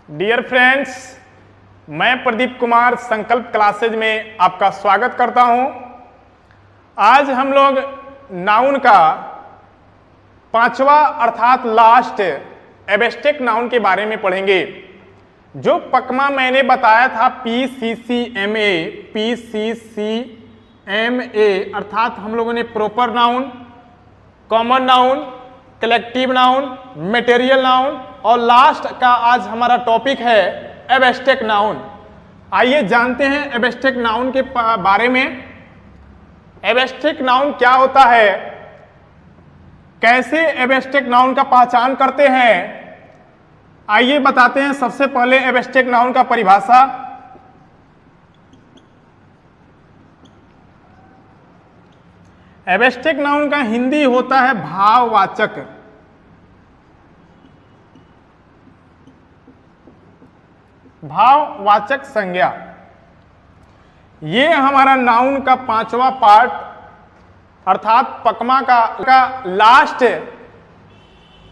Dear friends, मैं प्रदीप कुमार संकल्प classes में आपका स्वागत करता हूं। आज हम लोग नाउन का पांचवा अर्थात लास्ट एब्स्ट्रैक्ट नाउन के बारे में पढ़ेंगे। जो पकमा मैंने बताया था PCCMA अर्थात हम लोगों ने proper noun, common noun, collective noun, material noun और लास्ट का आज हमारा टॉपिक है एब्स्ट्रैक्ट नाउन। आइए जानते हैं एब्स्ट्रैक्ट नाउन के बारे में। एब्स्ट्रैक्ट नाउन क्या होता है, कैसे एब्स्ट्रैक्ट नाउन का पहचान करते हैं, आइए बताते हैं। सबसे पहले एब्स्ट्रैक्ट नाउन का परिभाषा। एब्स्ट्रैक्ट नाउन का हिंदी होता है भाववाचक। भाववाचक संज्ञा। ये हमारा नाउन का पांचवा पार्ट अर्थात पकमा का लास्ट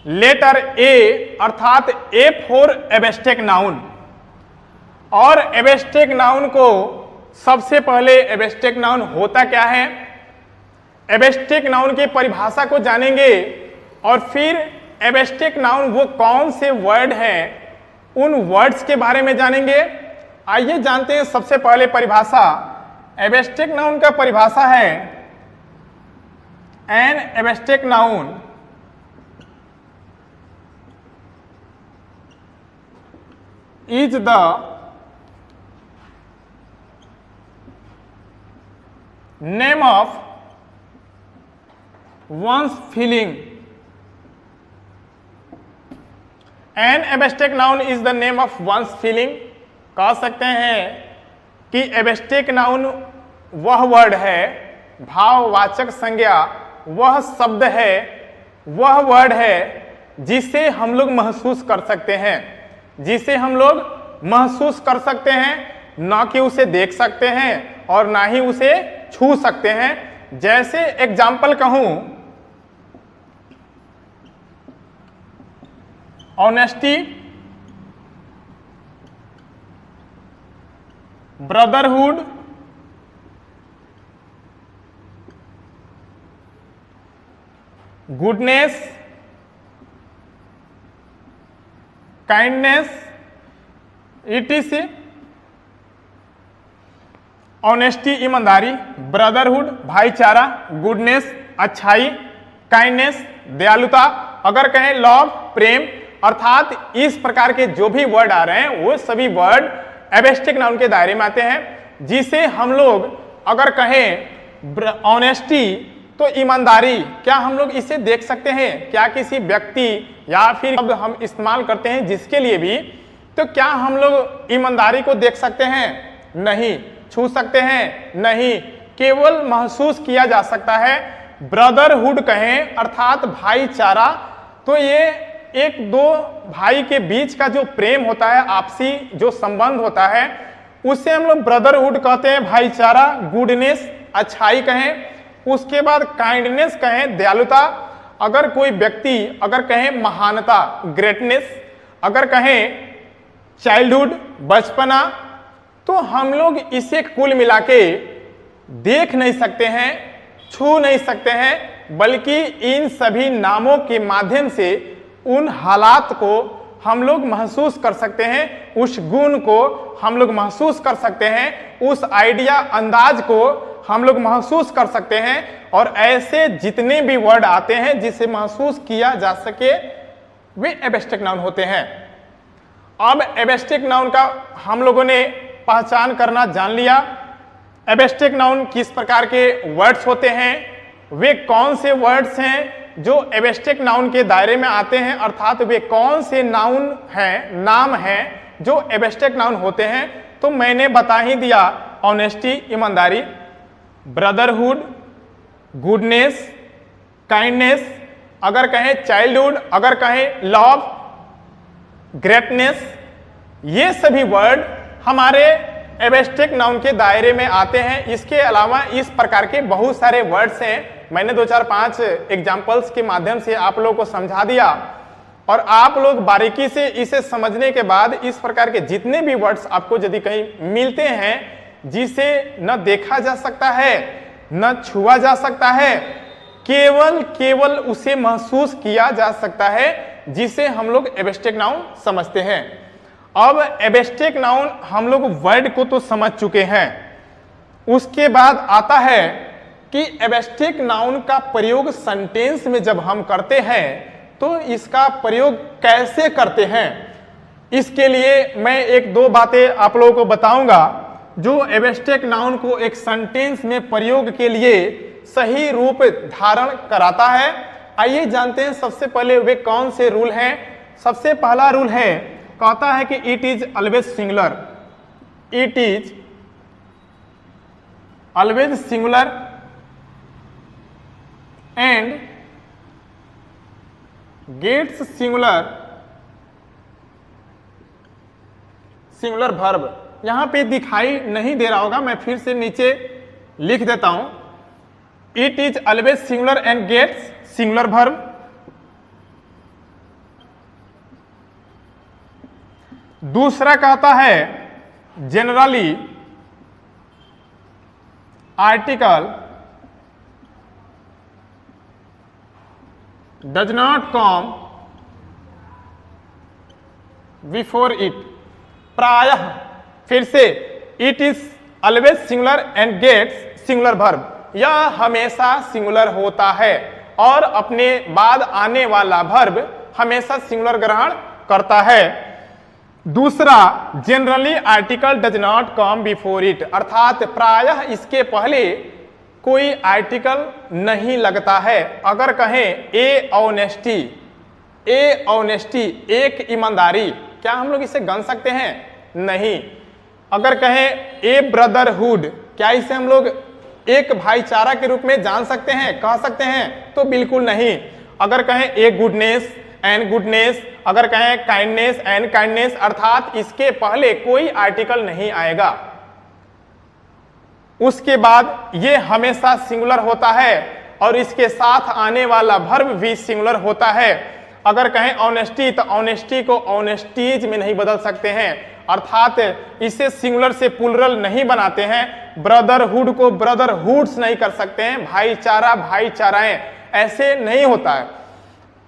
लेटर ए अर्थात ए फॉर एब्स्ट्रैक्ट नाउन। और एब्स्ट्रैक्ट नाउन को सबसे पहले एब्स्ट्रैक्ट नाउन होता क्या है, एब्स्ट्रैक्ट नाउन की परिभाषा को जानेंगे और फिर एब्स्ट्रैक्ट नाउन वो कौन से वर्ड हैं उन वर्ड्स के बारे में जानेंगे। आइए जानते हैं सबसे पहले परिभाषा। एब्स्ट्रैक्ट नाउन का परिभाषा है an abstract noun is the name of one's feeling. An abstract noun is the name of one's feeling. कह सकते हैं कि एब्स्ट्रैक्ट नाउन वह वर्ड है, भाववाचक संज्ञा वह शब्द है, वह वर्ड है जिसे हम लोग महसूस कर सकते हैं, जिसे हम लोग महसूस कर सकते हैं, ना कि उसे देख सकते हैं और ना ही उसे छू सकते हैं। जैसे एग्जाम्पल कहूं, honesty, brotherhood, goodness, kindness, ETC। Honesty ईमानदारी, ब्रदरहुड भाईचारा, गुडनेस अच्छाई, काइंडनेस दयालुता, अगर कहें लव प्रेम, अर्थात इस प्रकार के जो भी वर्ड आ रहे हैं वो सभी वर्ड एब्स्ट्रैक्ट नाउन के दायरे में आते हैं। जिसे हम लोग अगर कहें ऑनेस्टी तो ईमानदारी, क्या हम लोग इसे देख सकते हैं? क्या किसी व्यक्ति या फिर अब हम इस्तेमाल करते हैं जिसके लिए भी, तो क्या हम लोग ईमानदारी को देख सकते हैं? नहीं। छू सकते हैं? नहीं, केवल महसूस किया जा सकता है। ब्रदरहुड कहें अर्थात भाईचारा, तो ये एक दो भाई के बीच का जो प्रेम होता है, आपसी जो संबंध होता है, उसे हम लोग ब्रदरहुड कहते हैं, भाईचारा। गुडनेस अच्छाई कहें, उसके बाद काइंडनेस कहें दयालुता, अगर कोई व्यक्ति अगर कहें महानता ग्रेटनेस, अगर कहें चाइल्डहुड बचपना, तो हम लोग इसे कुल मिला के देख नहीं सकते हैं, छू नहीं सकते हैं, बल्कि इन सभी नामों के माध्यम से उन हालात को हम लोग महसूस कर सकते हैं, उस गुण को हम लोग महसूस कर सकते हैं, उस आइडिया अंदाज को हम लोग महसूस कर सकते हैं। और ऐसे जितने भी वर्ड आते हैं जिसे महसूस किया जा सके वे एब्स्ट्रैक्ट नाउन होते हैं। अब एब्स्ट्रैक्ट नाउन का हम लोगों ने पहचान करना जान लिया। एब्स्ट्रैक्ट नाउन किस प्रकार के वर्ड्स होते हैं, वे कौन से वर्ड्स हैं जो एब्स्ट्रैक्ट नाउन के दायरे में आते हैं, अर्थात वे कौन से नाउन हैं, नाम हैं जो एब्स्ट्रैक्ट नाउन होते हैं। तो मैंने बता ही दिया, ऑनेस्टी ईमानदारी, ब्रदरहुड, गुडनेस, काइंडनेस, अगर कहें चाइल्डहुड, अगर कहें लव, ग्रेटनेस, ये सभी वर्ड हमारे एब्स्ट्रैक्ट नाउन के दायरे में आते हैं। इसके अलावा इस प्रकार के बहुत सारे वर्ड्स हैं, मैंने 2 4 5 एग्जाम्पल्स के माध्यम से आप लोगों को समझा दिया। और आप लोग बारीकी से इसे समझने के बाद इस प्रकार के जितने भी वर्ड्स आपको यदि कहीं मिलते हैं जिसे न देखा जा सकता है न छुआ जा सकता है, केवल उसे महसूस किया जा सकता है, जिसे हम लोग एब्स्ट्रैक्ट नाउन समझते हैं। अब एब्स्ट्रैक्ट नाउन हम लोग वर्ड को तो समझ चुके हैं, उसके बाद आता है कि एब्स्ट्रैक्ट नाउन का प्रयोग सेंटेंस में जब हम करते हैं तो इसका प्रयोग कैसे करते हैं। इसके लिए मैं एक दो बातें आप लोगों को बताऊंगा जो एब्स्ट्रैक्ट नाउन को एक सेंटेंस में प्रयोग के लिए सही रूप धारण कराता है। आइए जानते हैं सबसे पहले वे कौन से रूल हैं। सबसे पहला रूल है, कहता है कि it is always singular, it is always singular and gets singular verb. यहां पे दिखाई नहीं दे रहा होगा, मैं फिर से नीचे लिख देता हूं। It is always singular and gets singular verb. दूसरा कहता है generally article does not come before it। प्रायः, फिर से it is always singular and gets singular verb, यह हमेशा सिंगुलर होता है और अपने बाद आने वाला वर्ब हमेशा सिंगुलर ग्रहण करता है। दूसरा generally article does not come before it, अर्थात प्रायः इसके पहले कोई आर्टिकल नहीं लगता है। अगर कहें ए ऑनेस्टी, ए ऑनेस्टी एक ईमानदारी, क्या हम लोग इसे गन सकते हैं? नहीं। अगर कहें ए ब्रदरहुड, क्या इसे हम लोग एक भाईचारा के रूप में जान सकते हैं, कह सकते हैं? तो बिल्कुल नहीं। अगर कहें ए गुडनेस एंड गुडनेस, अगर कहें काइंडनेस एंड काइंडनेस, अर्थात इसके पहले कोई आर्टिकल नहीं आएगा। उसके बाद ये हमेशा सिंगुलर होता है और इसके साथ आने वाला वर्ब भी सिंगुलर होता है। अगर कहें ऑनेस्टी, तो ऑनेस्टी को ऑनेस्टीज में नहीं बदल सकते हैं, अर्थात इसे सिंगुलर से प्लुरल नहीं बनाते हैं। ब्रदरहुड को ब्रदरहुड्स नहीं कर सकते हैं, भाईचारा भाईचाराएं, ऐसे नहीं होता है।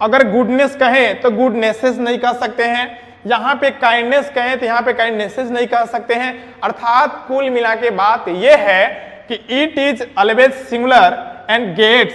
अगर गुडनेस कहें तो गुडनेसेस नहीं कह सकते हैं, यहाँ पे काइंडनेस कहें तो यहाँ पे काइंडनेसेस नहीं कह सकते हैं। अर्थात कुल मिला के बात यह है कि it is always singular and gets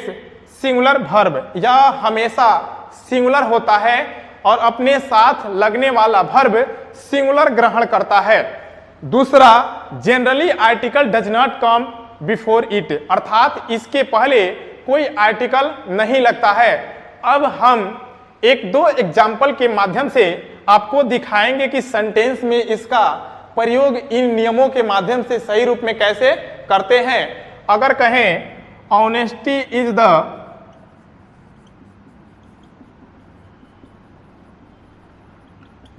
singular verb, यह हमेशा सिंगुलर होता है और अपने साथ लगने वाला वर्ब सिंगुलर ग्रहण करता है। दूसरा generally article does not come before it, अर्थात इसके पहले कोई आर्टिकल नहीं लगता है। अब हम एक दो एग्जाम्पल के माध्यम से आपको दिखाएंगे कि सेंटेंस में इसका प्रयोग इन नियमों के माध्यम से सही रूप में कैसे करते हैं। अगर कहें honesty is the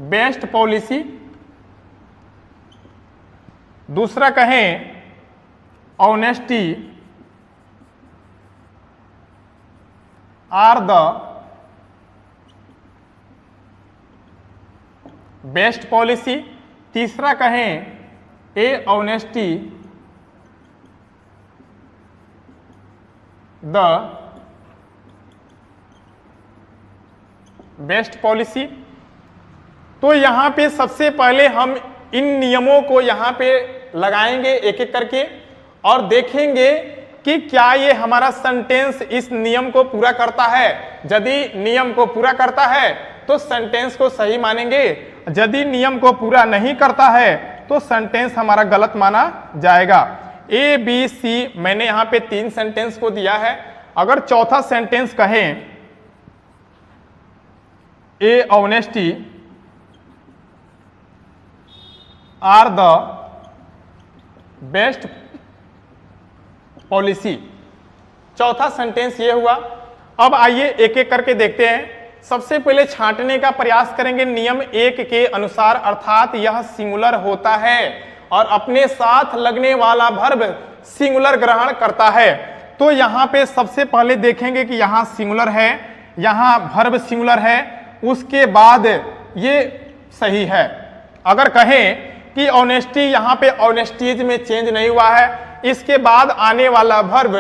best policy, दूसरा कहें honesty are the best policy, तीसरा कहें ए ऑनेस्टी द बेस्ट पॉलिसी। तो यहां पे सबसे पहले हम इन नियमों को यहां पे लगाएंगे एक एक करके और देखेंगे कि क्या ये हमारा सेंटेंस इस नियम को पूरा करता है। यदि नियम को पूरा करता है तो सेंटेंस को सही मानेंगे, यदि नियम को पूरा नहीं करता है तो सेंटेंस हमारा गलत माना जाएगा। ए बी सी, मैंने यहां पे 3 सेंटेंस को दिया है। अगर चौथा सेंटेंस कहें ए honesty are the best policy, चौथा सेंटेंस ये हुआ। अब आइए एक एक करके देखते हैं। सबसे पहले छांटने का प्रयास करेंगे नियम 1 के अनुसार, अर्थात यह सिंगुलर होता है और अपने साथ लगने वाला वर्ब सिंगुलर ग्रहण करता है। तो यहां पे सबसे पहले देखेंगे कि यहां सिंगुलर है, यहां वर्ब सिंगुलर है उसके बाद ये सही है। अगर कहें कि ऑनेस्टी, यहां पे ऑनेस्टीज में चेंज नहीं हुआ है, इसके बाद आने वाला वर्ब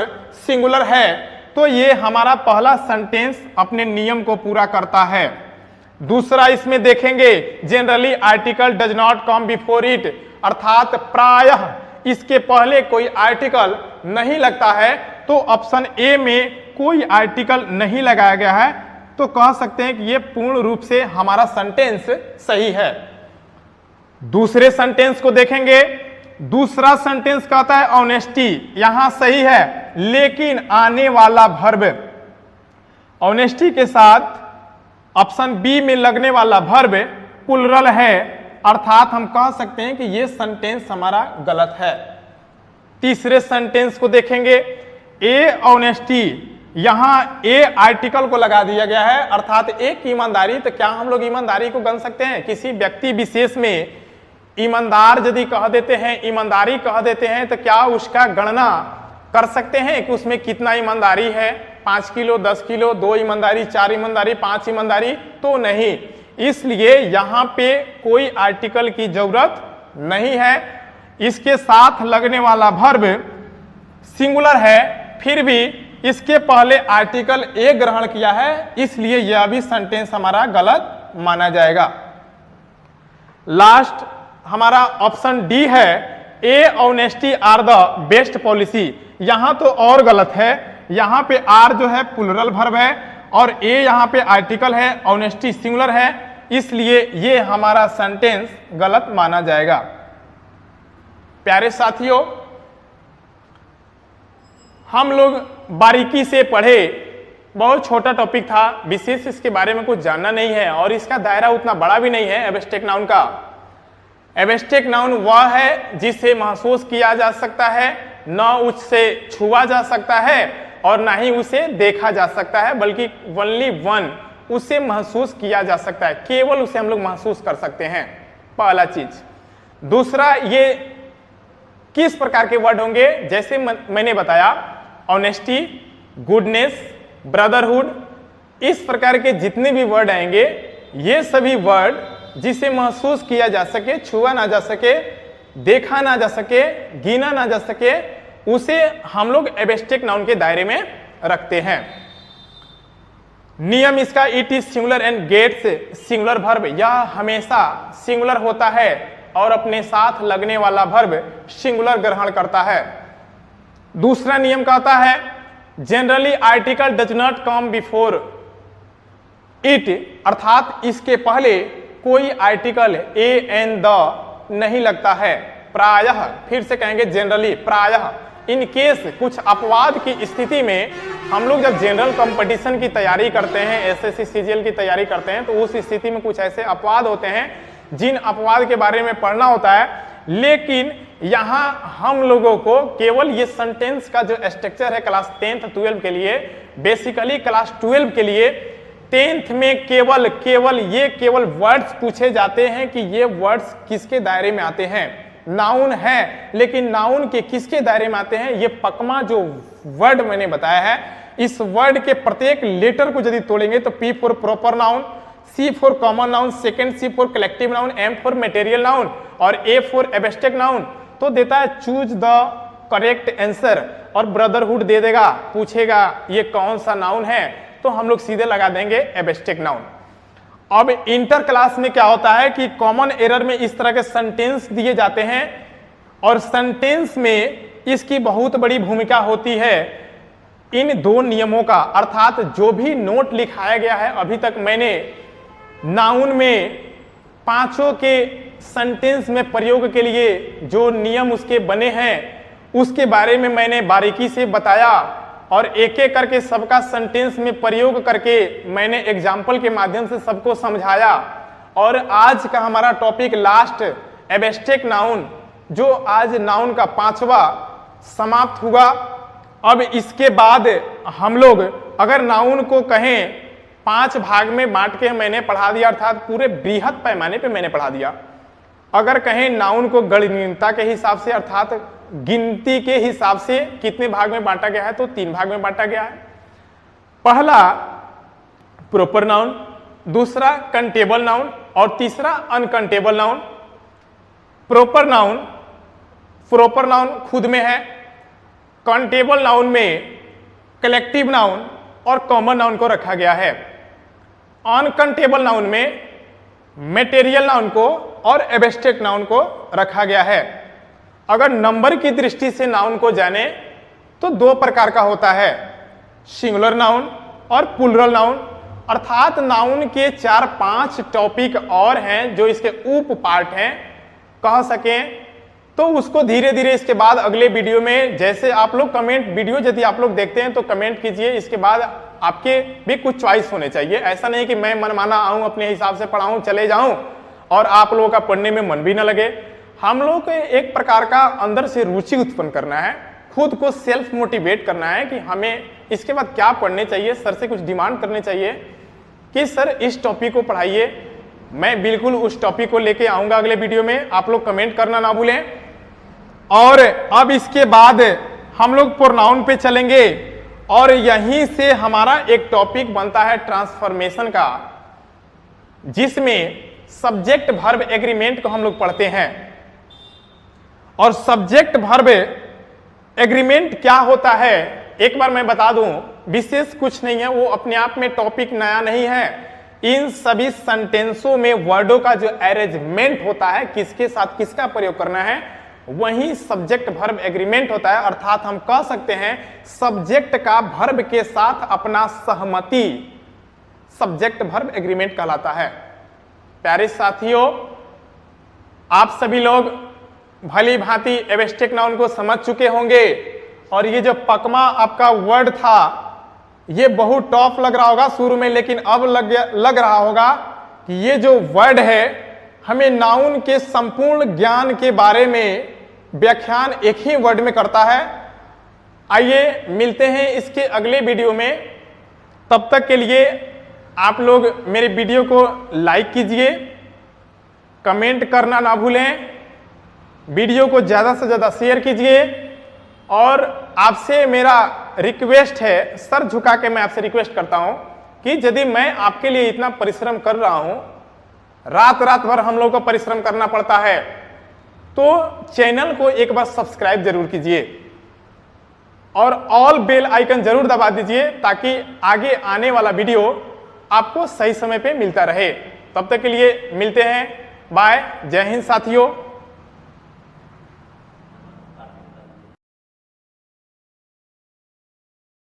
सिंगुलर है, तो ये हमारा पहला सेंटेंस अपने नियम को पूरा करता है। दूसरा इसमें देखेंगे, generally article does not come before it, अर्थात प्रायः इसके पहले कोई आर्टिकल नहीं लगता है, तो ऑप्शन ए में कोई आर्टिकल नहीं लगाया गया है, तो कह सकते हैं कि ये पूर्ण रूप से हमारा सेंटेंस सही है। दूसरे सेंटेंस को देखेंगे, दूसरा सेंटेंस कहता है ऑनेस्टी, यहां सही है, लेकिन आने वाला वर्ब ऑनेस्टी के साथ ऑप्शन बी में लगने वाला वर्ब प्लुरल है, अर्थात हम कह सकते हैं कि यह सेंटेंस हमारा गलत है। तीसरे सेंटेंस को देखेंगे, ए ऑनेस्टी, यहां ए आर्टिकल को लगा दिया गया है, अर्थात एक ईमानदारी, तो क्या हम लोग ईमानदारी को गण सकते हैं? किसी व्यक्ति विशेष में ईमानदार यदि कह देते हैं, ईमानदारी कह देते हैं, तो क्या उसका गणना कर सकते हैं कि उसमें कितना ईमानदारी है? 5 किलो, 10 किलो, 2 ईमानदारी, 4 ईमानदारी, 5 ईमानदारी? तो नहीं, इसलिए यहां पे कोई आर्टिकल की जरूरत नहीं है। इसके साथ लगने वाला वर्ब सिंगुलर है, फिर भी इसके पहले आर्टिकल ए ग्रहण किया है, इसलिए यह भी सेंटेंस हमारा गलत माना जाएगा। लास्ट हमारा ऑप्शन डी है, A honesty are the best policy, यहां तो और गलत है, यहां पे आर जो है प्लुरल वर्ब है और ए यहां पे आर्टिकल है, ऑनेस्टी सिंगुलर है, इसलिए ये हमारा सेंटेंस गलत माना जाएगा। प्यारे साथियों, हम लोग बारीकी से पढ़े, बहुत छोटा टॉपिक था, विशेष इसके बारे में कुछ जानना नहीं है और इसका दायरा उतना बड़ा भी नहीं है एब्स्ट्रैक्ट नाउन का। एब्स्ट्रैक्ट नाउन वह है जिसे महसूस किया जा सकता है, न उससे छुआ जा सकता है और ना ही उसे देखा जा सकता है, बल्कि ओनली वन, उसे महसूस किया जा सकता है, केवल उसे हम लोग महसूस कर सकते हैं, पहला चीज। दूसरा, ये किस प्रकार के वर्ड होंगे? जैसे मैंने बताया, ऑनेस्टी, गुडनेस, ब्रदरहुड, इस प्रकार के जितने भी वर्ड आएंगे, ये सभी वर्ड जिसे महसूस किया जा सके, छुआ ना जा सके, देखा ना जा सके, गिना ना जा सके, उसे हम लोग एब्स्ट्रैक्ट नाउन के दायरे में रखते हैं। नियम इसका, it is singular and gets singular verb, यह हमेशा सिंगुलर होता है और अपने साथ लगने वाला वर्ब सिंगुलर ग्रहण करता है। दूसरा नियम कहता है, generally article does not come before it, अर्थात इसके पहले कोई आर्टिकल ए एन द नहीं लगता है, प्रायः, फिर से कहेंगे जनरली, प्रायः। इन केस कुछ अपवाद की स्थिति में हम लोग जब जनरल कंपटीशन की तैयारी करते हैं, एसएससी सीजीएल की तैयारी करते हैं, तो उस स्थिति में कुछ ऐसे अपवाद होते हैं जिन अपवाद के बारे में पढ़ना होता है, लेकिन यहां हम लोगों को केवल ये सेंटेंस का जो स्ट्रक्चर है क्लास 10th 12 के लिए, बेसिकली क्लास 12 के लिए 10th में केवल वर्ड्स पूछे जाते हैं कि ये वर्ड्स किसके दायरे में आते हैं। नाउन है, लेकिन नाउन के किसके दायरे में आते हैं? ये पकमा जो वर्ड मैंने बताया है, इस वर्ड के प्रत्येक लेटर को यदि तोड़ेंगे तो P for proper noun, C for common noun, second C for collective noun, M for material noun और A फॉर एब्स्ट्रैक्ट नाउन, तो देता है चूज द करेक्ट आंसर, और ब्रदरहुड दे देगा, पूछेगा ये कौन सा नाउन है, तो हम लोग सीधे लगा देंगे एब्स्ट्रैक्ट नाउन। अब इंटर क्लास में क्या होता है कि कॉमन एरर में इस तरह के सेंटेंस दिए जाते हैं और सेंटेंस में इसकी बहुत बड़ी भूमिका होती है इन दो नियमों का, अर्थात जो भी नोट लिखाया गया है, अभी तक मैंने नाउन में पांचों के सेंटेंस में प्रयोग के लिए जो नियम उसके बने हैं उसके बारे में मैंने बारीकी से बताया और एक एक करके सबका सेंटेंस में प्रयोग करके मैंने एग्जाम्पल के माध्यम से सबको समझाया। और आज का हमारा टॉपिक लास्ट एब्स्ट्रैक्ट नाउन, जो आज नाउन का 5वां समाप्त हुआ। अब इसके बाद हम लोग अगर नाउन को कहें 5 भाग में बांट के मैंने पढ़ा दिया, अर्थात पूरे बृहद पैमाने पे मैंने पढ़ा दिया। अगर कहें नाउन को गणितता के हिसाब से, अर्थात गिनती के हिसाब से कितने भाग में बांटा गया है, तो 3 भाग में बांटा गया है। पहला प्रॉपर नाउन, दूसरा कंटेबल नाउन और तीसरा अनकंटेबल नाउन। प्रोपर नाउन खुद में है, काउंटेबल नाउन में कलेक्टिव नाउन और कॉमन नाउन को रखा गया है। अनकंटेबल नाउन में मटेरियल नाउन को और एब्स्ट्रैक्ट नाउन को रखा गया है। अगर नंबर की दृष्टि से नाउन को जाने तो दो प्रकार का होता है, सिंगुलर नाउन और प्लूरल नाउन। अर्थात नाउन के 4-5 टॉपिक और हैं जो इसके उप पार्ट हैं कह सकें, तो उसको धीरे धीरे इसके बाद अगले वीडियो में, जैसे आप लोग कमेंट वीडियो यदि आप लोग देखते हैं तो कमेंट कीजिए। इसके बाद आपके भी कुछ चॉइस होने चाहिए। ऐसा नहीं कि मैं मनमाना आऊं, अपने हिसाब से पढ़ाऊं, चले जाऊं और आप लोगों का पढ़ने में मन भी ना लगे। हम लोग को एक प्रकार का अंदर से रुचि उत्पन्न करना है, खुद को सेल्फ मोटिवेट करना है कि हमें इसके बाद क्या पढ़ने चाहिए। सर से कुछ डिमांड करने चाहिए कि सर इस टॉपिक को पढ़ाइए। मैं बिल्कुल उस टॉपिक को लेके आऊंगा अगले वीडियो में, आप लोग कमेंट करना ना भूलें। और अब इसके बाद हम लोग प्रोनाउन पे चलेंगे और यहीं से हमारा एक टॉपिक बनता है ट्रांसफॉर्मेशन का, जिसमें सब्जेक्ट वर्ब एग्रीमेंट को हम लोग पढ़ते हैं। और सब्जेक्ट वर्ब एग्रीमेंट क्या होता है एक बार मैं बता दूं, विशेष कुछ नहीं है, वो अपने आप में टॉपिक नया नहीं है। इन सभी सेंटेंसों में वर्डों का जो अरेंजमेंट होता है, किसके साथ किसका प्रयोग करना है, वही सब्जेक्ट वर्ब एग्रीमेंट होता है। अर्थात हम कह सकते हैं सब्जेक्ट का वर्ब के साथ अपना सहमति सब्जेक्ट वर्ब एग्रीमेंट कहलाता है। प्यारे साथियों, आप सभी लोग भली भांति एब्स्ट्रैक्ट नाउन को समझ चुके होंगे और ये जो पकमा आपका वर्ड था ये बहुत टॉप लग रहा होगा शुरू में, लेकिन अब लग रहा होगा कि ये जो वर्ड है हमें नाउन के संपूर्ण ज्ञान के बारे में व्याख्यान एक ही वर्ड में करता है। आइए मिलते हैं इसके अगले वीडियो में। तब तक के लिए आप लोग मेरे वीडियो को लाइक कीजिए, कमेंट करना ना भूलें, वीडियो को ज़्यादा से ज़्यादा शेयर कीजिए। और आपसे मेरा रिक्वेस्ट है, सर झुका के मैं आपसे रिक्वेस्ट करता हूं कि यदि मैं आपके लिए इतना परिश्रम कर रहा हूं, रात भर हम लोग को परिश्रम करना पड़ता है, तो चैनल को एक बार सब्सक्राइब जरूर कीजिए और ऑल बेल आइकन जरूर दबा दीजिए ताकि आगे आने वाला वीडियो आपको सही समय पे मिलता रहे। तब तक के लिए मिलते हैं, बाय, जय हिंद साथियों।